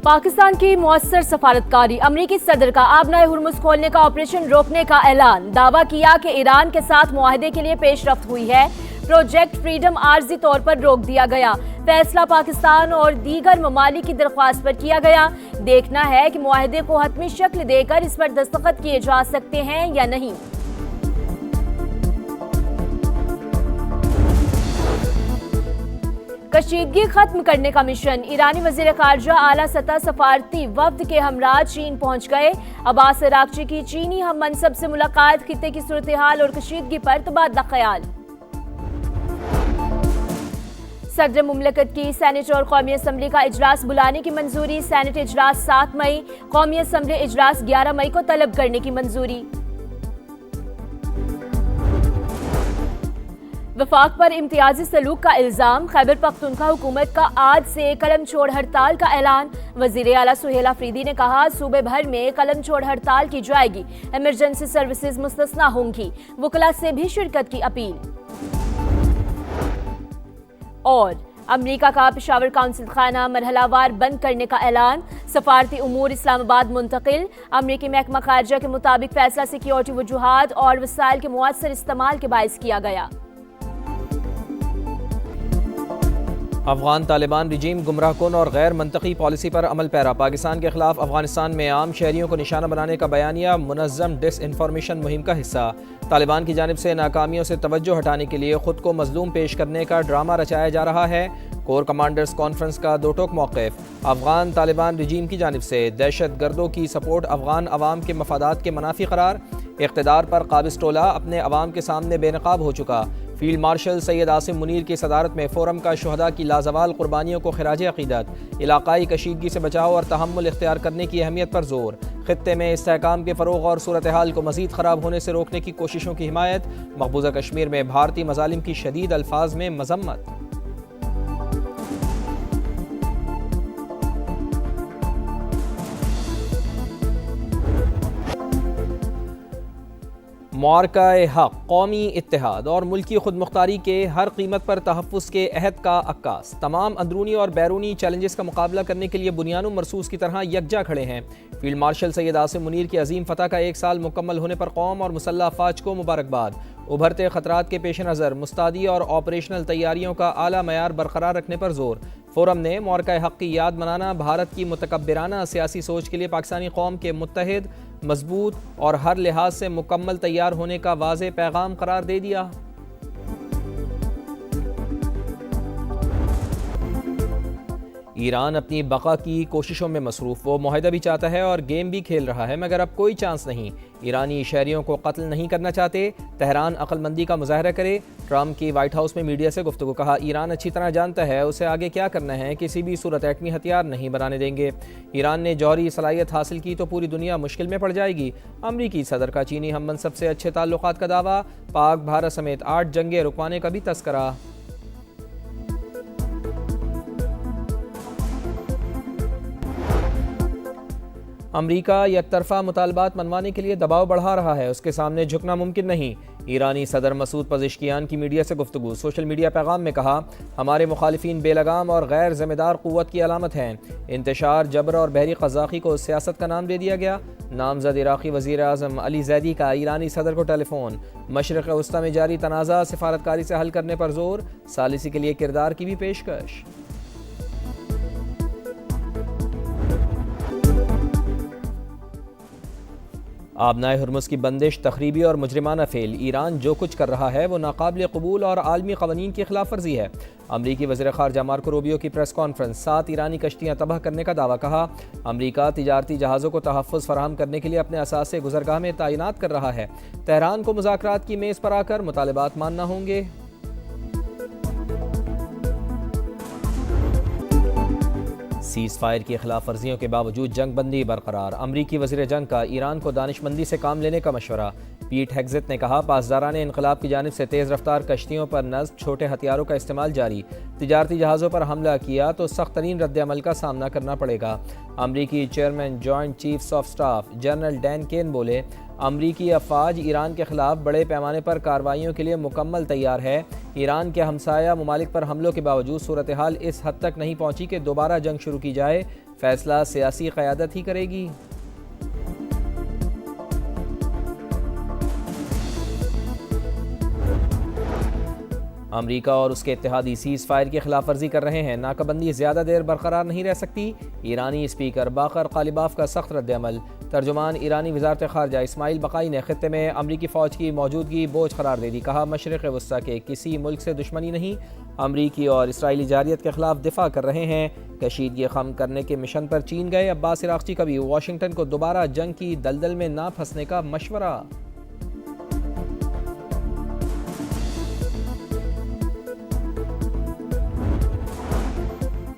پاکستان کی مؤثر سفارتکاری، امریکی صدر کا آبنائے ہرمز کھولنے کا آپریشن روکنے کا اعلان، دعویٰ کیا کہ ایران کے ساتھ معاہدے کے لیے پیش رفت ہوئی ہے، پروجیکٹ فریڈم عارضی طور پر روک دیا گیا، فیصلہ پاکستان اور دیگر ممالک کی درخواست پر کیا گیا، دیکھنا ہے کہ معاہدے کو حتمی شکل دے کر اس پر دستخط کیے جا سکتے ہیں یا نہیں۔ کشیدگی ختم کرنے کا مشن، ایرانی وزیر خارجہ اعلیٰ سطح سفارتی وفد کے ہمراہ چین پہنچ گئے، عباس عراقچی کی چینی ہم منصب سے ملاقات، خطے کی صورتحال اور کشیدگی پر تبادلہ خیال۔ صدر مملکت کی سینٹ اور قومی اسمبلی کا اجلاس بلانے کی منظوری، سینٹ اجلاس 7 مئی، قومی اسمبلی اجلاس 11 مئی کو طلب کرنے کی منظوری۔ وفاق پر امتیازی سلوک کا الزام، خیبر پختونخوا حکومت کا آج سے قلم چھوڑ ہڑتال کا اعلان، وزیر اعلیٰ سہیل آفریدی نے کہا صوبے بھر میں قلم چھوڑ ہڑتال کی جائے گی، ایمرجنسی سروسز مستثنیٰ ہوں گی، وکلاء سے بھی شرکت کی اپیل۔ اور امریکہ کا پشاور کونسل خانہ مرحلہ وار بند کرنے کا اعلان، سفارتی امور اسلام آباد منتقل، امریکی محکمہ خارجہ کے مطابق فیصلہ سیکیورٹی وجوہات اور وسائل کے مؤثر استعمال کے باعث کیا گیا۔ افغان طالبان رجیم گمراہ کن اور غیر منطقی پالیسی پر عمل پیرا، پاکستان کے خلاف افغانستان میں عام شہریوں کو نشانہ بنانے کا بیانیہ منظم ڈس انفارمیشن مہم کا حصہ، طالبان کی جانب سے ناکامیوں سے توجہ ہٹانے کے لیے خود کو مظلوم پیش کرنے کا ڈرامہ رچایا جا رہا ہے، کور کمانڈرز کانفرنس کا دو ٹوک موقف، افغان طالبان رجیم کی جانب سے دہشت گردوں کی سپورٹ افغان عوام کے مفادات کے منافی قرار، اقتدار پر قابض ٹولہ اپنے عوام کے سامنے بے نقاب ہو چکا، فیلڈ مارشل سید عاصم منیر کی صدارت میں فورم کا شہداء کی لازوال قربانیوں کو خراج عقیدت، علاقائی کشیدگی سے بچاؤ اور تحمل اختیار کرنے کی اہمیت پر زور، خطے میں استحکام کے فروغ اور صورتحال کو مزید خراب ہونے سے روکنے کی کوششوں کی حمایت، مقبوضہ کشمیر میں بھارتی مظالم کی شدید الفاظ میں مذمت۔ معرکہ حق، قومی اتحاد اور ملکی خود مختاری کے ہر قیمت پر تحفظ کے عہد کا عکاس، تمام اندرونی اور بیرونی چیلنجز کا مقابلہ کرنے کے لیے بنیان و مرصوص کی طرح یکجا کھڑے ہیں۔ فیلڈ مارشل سید عاصم منیر کی عظیم فتح کا 1 سال مکمل ہونے پر قوم اور مسلح افواج کو مبارکباد، ابھرتے خطرات کے پیش نظر مستعدی اور آپریشنل تیاریوں کا اعلیٰ معیار برقرار رکھنے پر زور، فورم نے معرکہ حق کی یاد منانا بھارت کی متکبرانہ سیاسی سوچ کے لیے پاکستانی قوم کے متحد، مضبوط اور ہر لحاظ سے مکمل تیار ہونے کا واضح پیغام قرار دے دیا۔ ایران اپنی بقا کی کوششوں میں مصروف، وہ معاہدہ بھی چاہتا ہے اور گیم بھی کھیل رہا ہے، مگر اب کوئی چانس نہیں، ایرانی شہریوں کو قتل نہیں کرنا چاہتے، تہران عقل مندی کا مظاہرہ کرے، ٹرمپ کی وائٹ ہاؤس میں میڈیا سے گفتگو، کہا ایران اچھی طرح جانتا ہے اسے آگے کیا کرنا ہے، کسی بھی صورت ایٹمی ہتھیار نہیں بنانے دیں گے، ایران نے جوہری صلاحیت حاصل کی تو پوری دنیا مشکل میں پڑ جائے گی، امریکی صدر کا چینی ہم منصب سے اچھے تعلقات کا دعویٰ، پاک بھارت سمیت 8 جنگیں رکوانے کا بھی تذکرہ۔ امریکہ یک طرفہ مطالبات منوانے کے لیے دباؤ بڑھا رہا ہے، اس کے سامنے جھکنا ممکن نہیں، ایرانی صدر مسعود پزشکیان کی میڈیا سے گفتگو، سوشل میڈیا پیغام میں کہا ہمارے مخالفین بے لگام اور غیر ذمہ دار قوت کی علامت ہیں، انتشار، جبر اور بحری قزاقی کو سیاست کا نام دے دیا گیا، نامزد عراقی وزیر اعظم علی زیدی کا ایرانی صدر کو ٹیلی فون، مشرق وسطی میں جاری تنازع سفارتکاری سے حل کرنے پر زور، ثالثی کے لیے کردار کی بھی پیشکش۔ آبنائے ہرمز کی بندش تخریبی اور مجرمانہ فعل، ایران جو کچھ کر رہا ہے وہ ناقابل قبول اور عالمی قوانین کی خلاف ورزی ہے، امریکی وزیر خارجہ مارکو روبیو کی پریس کانفرنس، 7 ایرانی کشتیاں تباہ کرنے کا دعویٰ، کہا امریکہ تجارتی جہازوں کو تحفظ فراہم کرنے کے لیے اپنے اثاثے گزرگاہ میں تعینات کر رہا ہے، تہران کو مذاکرات کی میز پر آ کر مطالبات ماننا ہوں گے۔ سیز فائر کی خلاف ورزیوں کے باوجود جنگ بندی برقرار، امریکی وزیر جنگ کا ایران کو دانش مندی سے کام لینے کا مشورہ، پیٹ ہیگزت نے کہا پاسداران انقلاب کی جانب سے تیز رفتار کشتیوں پر نصب چھوٹے ہتھیاروں کا استعمال جاری، تجارتی جہازوں پر حملہ کیا تو سخت ترین رد عمل کا سامنا کرنا پڑے گا، امریکی chairman joint chiefs of staff general Dan Caine بولے امریکی افواج ایران کے خلاف بڑے پیمانے پر کارروائیوں کے لیے مکمل تیار ہے، ایران کے ہمسایہ ممالک پر حملوں کے باوجود صورتحال اس حد تک نہیں پہنچی کہ دوبارہ جنگ شروع کی جائے، فیصلہ سیاسی قیادت ہی کرے گی۔ امریکہ اور اس کے اتحادی سیز فائر کی خلاف ورزی کر رہے ہیں، ناکہ بندی زیادہ دیر برقرار نہیں رہ سکتی۔ ایرانی اسپیکر باقر قالیباف کا سخت رد عمل۔ ترجمان ایرانی وزارت خارجہ اسماعیل بقائی نے خطے میں امریکی فوج کی موجودگی بوجھ قرار دے دی، کہا مشرق وسطی کے کسی ملک سے دشمنی نہیں، امریکی اور اسرائیلی جارحیت کے خلاف دفاع کر رہے ہیں۔ کشیدگی خم کرنے کے مشن پر چین گئے عباس عراقچی کا بھی واشنگٹن کو دوبارہ جنگ کی دلدل میں نہ پھنسنے کا مشورہ۔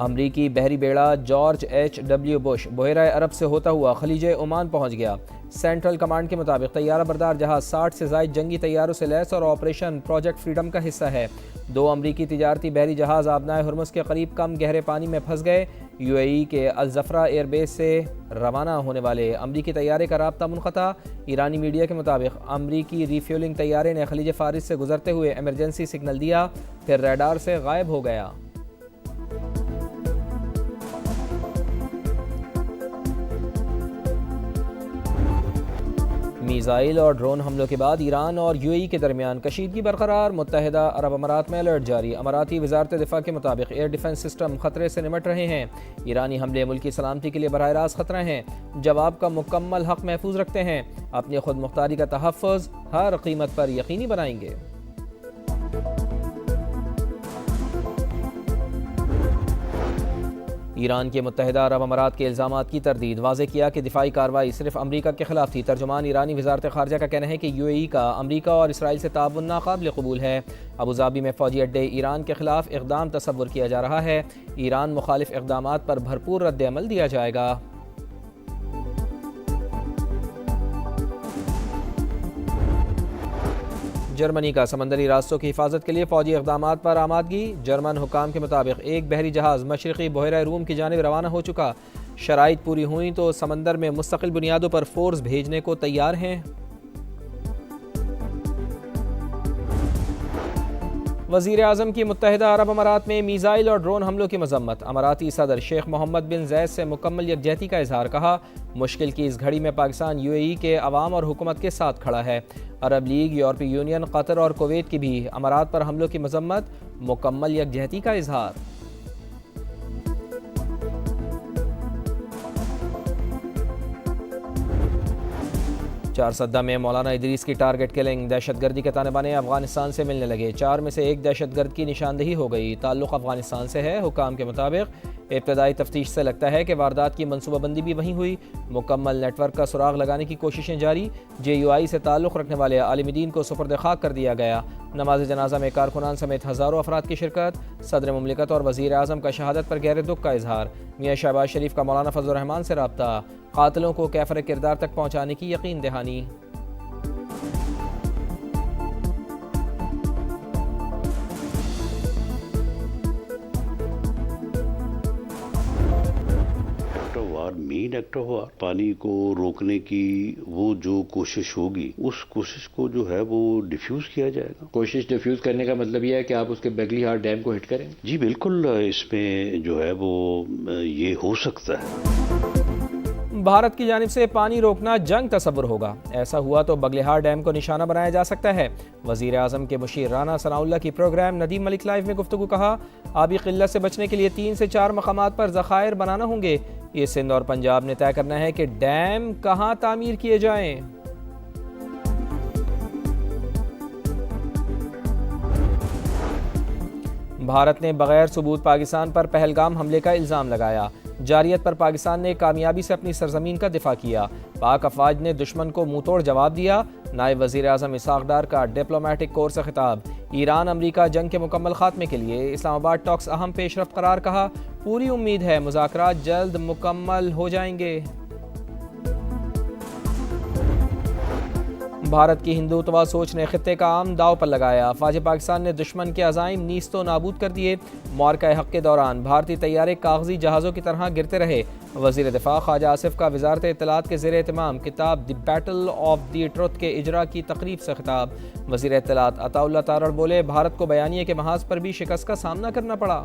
امریکی بحری بیڑا جارج ایچ ڈبلیو بش بحیرہ عرب سے ہوتا ہوا خلیج عمان پہنچ گیا۔ سینٹرل کمانڈ کے مطابق طیارہ بردار جہاز 60 سے زائد جنگی طیاروں سے لیس اور آپریشن پروجیکٹ فریڈم کا حصہ ہے۔ 2 امریکی تجارتی بحری جہاز آبنائے ہرمز کے قریب کم گہرے پانی میں پھنس گئے۔ یو اے ای کے الزفرا ایئر بیس سے روانہ ہونے والے امریکی طیارے کا رابطہ منقطع۔ ایرانی میڈیا کے مطابق امریکی ری فیولنگ طیارے نے خلیج فارس سے گزرتے ہوئے ایمرجنسی سگنل دیا، پھر ریڈار سے غائب ہو گیا۔ میزائل اور ڈرون حملوں کے بعد ایران اور یو اے ای کے درمیان کشیدگی برقرار، متحدہ عرب امارات میں الرٹ جاری۔ اماراتی وزارت دفاع کے مطابق ایئر ڈیفنس سسٹم خطرے سے نمٹ رہے ہیں۔ ایرانی حملے ملکی سلامتی کے لیے براہ راست خطرہ ہیں، جواب کا مکمل حق محفوظ رکھتے ہیں، اپنی خود مختاری کا تحفظ ہر قیمت پر یقینی بنائیں گے۔ ایران کے متحدہ عرب امارات کے الزامات کی تردید، واضح کیا کہ دفاعی کارروائی صرف امریکہ کے خلاف تھی۔ ترجمان ایرانی وزارت خارجہ کا کہنا ہے کہ یو اے ای کا امریکہ اور اسرائیل سے تعاون ناقابل قبول ہے۔ ابوظہبی میں فوجی اڈے ایران کے خلاف اقدام تصور کیا جا رہا ہے، ایران مخالف اقدامات پر بھرپور رد عمل دیا جائے گا۔ جرمنی کا سمندری راستوں کی حفاظت کے لیے فوجی اقدامات پر آمادگی۔ جرمن حکام کے مطابق ایک بحری جہاز مشرقی بحیرہ روم کی جانب روانہ ہو چکا، شرائط پوری ہوئیں تو سمندر میں مستقل بنیادوں پر فورس بھیجنے کو تیار ہیں۔ وزیر اعظم کی متحدہ عرب امارات میں میزائل اور ڈرون حملوں کی مذمت۔ اماراتی صدر شیخ محمد بن زید سے مکمل یکجہتی کا اظہار، کہا مشکل کی اس گھڑی میں پاکستان یو اے ای کے عوام اور حکومت کے ساتھ کھڑا ہے۔ عرب لیگ، یورپی یونین، قطر اور کویت کی بھی امارات پر حملوں کی مذمت، مکمل یکجہتی کا اظہار۔ چارسدہ میں مولانا ادریس کی ٹارگٹ کلنگ، دہشت گردی کے تانے بانے افغانستان سے ملنے لگے، 4 میں سے 1 دہشت گرد کی نشاندہی ہو گئی، تعلق افغانستان سے ہے۔ حکام کے مطابق ابتدائی تفتیش سے لگتا ہے کہ واردات کی منصوبہ بندی بھی وہیں ہوئی، مکمل نیٹ ورک کا سراغ لگانے کی کوششیں جاری۔ جے یو آئی سے تعلق رکھنے والے عالم دین کو سپرد خاک کر دیا گیا۔ نماز جنازہ میں کارکنان سمیت ہزاروں افراد کی شرکت، صدر مملکت اور وزیر اعظم کا شہادت پر گہرے دکھ کا اظہار۔ میاں شہباز شریف کا مولانا فضل الرحمان سے رابطہ، قاتلوں کو کیفر کردار تک پہنچانے کی یقین دہانی۔ مین ایکٹ ہوا، پانی کو روکنے کی وہ جو کوشش ہوگی، اس کوشش کو جو ہے وہ ڈیفیوز کیا جائے گا۔ کوشش ڈیفیوز کرنے کا مطلب یہ ہے کہ آپ اس کے بیگلی ہارٹ ڈیم کو ہٹ کریں؟ جی بالکل، اس میں جو ہے وہ یہ ہو سکتا ہے۔ بھارت کی جانب سے پانی روکنا جنگ تصور ہوگا، ایسا ہوا تو بگلیہار ڈیم کو نشانہ بنایا جا سکتا ہے۔ وزیر اعظم کے مشیر رانا ثناء اللہ کی پروگرام ندیم ملک لائیو میں گفتگو، کہا آبی قلت سے بچنے کے لیے 3 سے 4 مقامات پر ذخائر بنانا ہوں گے، یہ سندھ اور پنجاب نے طے کرنا ہے کہ ڈیم کہاں تعمیر کیے جائیں۔ بھارت نے بغیر ثبوت پاکستان پر پہلگام حملے کا الزام لگایا، جارحیت پر پاکستان نے کامیابی سے اپنی سرزمین کا دفاع کیا، پاک افواج نے دشمن کو منہ توڑ جواب دیا۔ نائب وزیر اعظم اسحاق ڈار کا ڈپلومیٹک کور سے خطاب، ایران امریکہ جنگ کے مکمل خاتمے کے لیے اسلام آباد ٹاکس اہم پیش رفت قرار، کہا پوری امید ہے مذاکرات جلد مکمل ہو جائیں گے۔ بھارت کی ہندوتوا سوچ نے خطے کا عام داؤ پر لگایا، افواج پاکستان نے دشمن کے عزائم نیست و نابود کر دیے۔ معرکہ حق کے دوران بھارتی طیارے کاغذی جہازوں کی طرح گرتے رہے۔ وزیر دفاع خواجہ آصف کا وزارت اطلاعات کے زیر اہتمام کتاب دی بیٹل آف دی ٹروتھ کے اجرا کی تقریب سے خطاب۔ وزیر اطلاعات عطا اللہ تارڑ بولے بھارت کو بیانیے کے محاذ پر بھی شکست کا سامنا کرنا پڑا۔